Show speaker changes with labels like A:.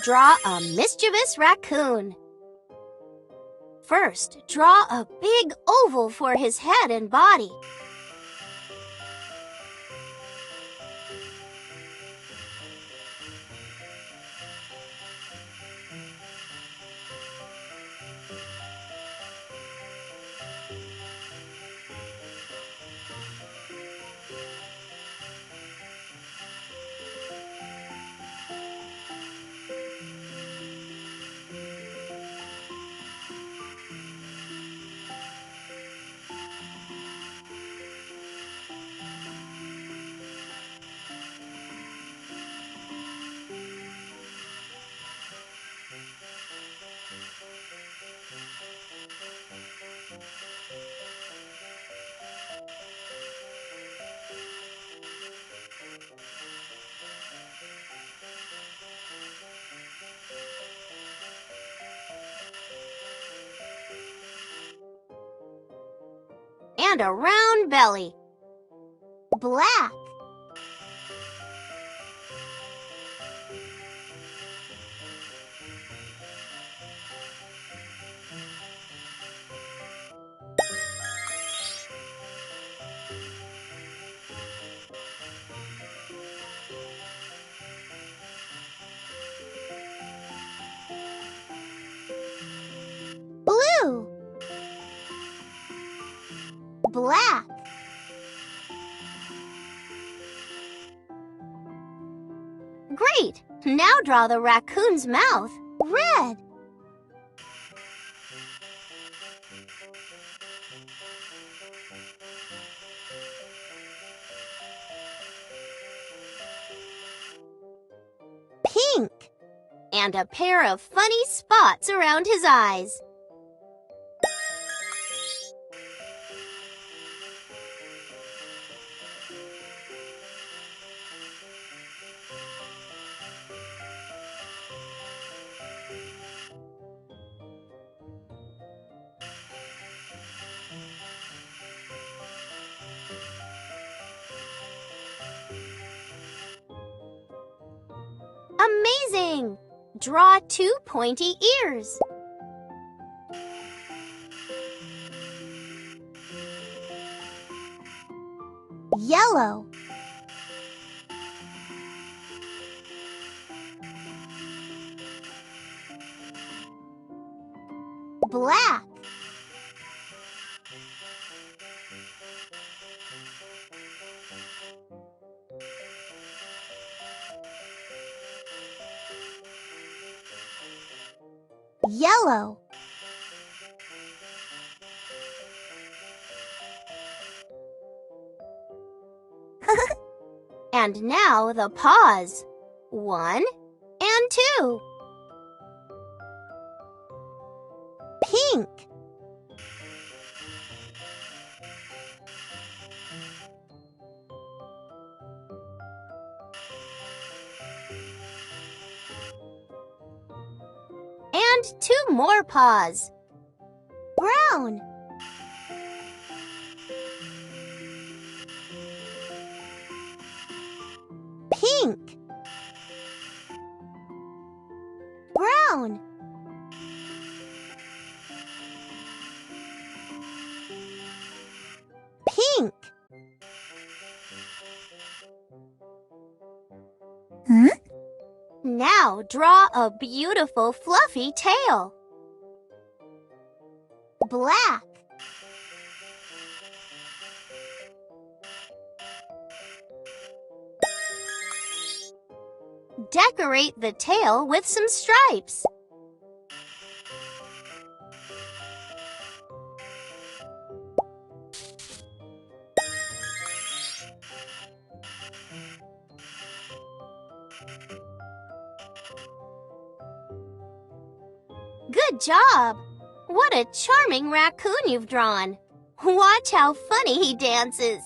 A: Draw a mischievous raccoon. First, draw a big oval for his head and body. And a round belly. Black. Blue. Black. Great! Now draw the raccoon's mouth. Red. Pink. And a pair of funny spots around his eyes. Amazing! Draw 2 pointy ears. Yellow. Black. Yellow. And now the paws. 1 and 2. Pink. And 2 more paws. Brown. Pink. Brown. Pink. Now draw a beautiful fluffy tail. Black. Decorate the tail with some stripes. Good job! What a charming raccoon you've drawn. Watch how funny he dances.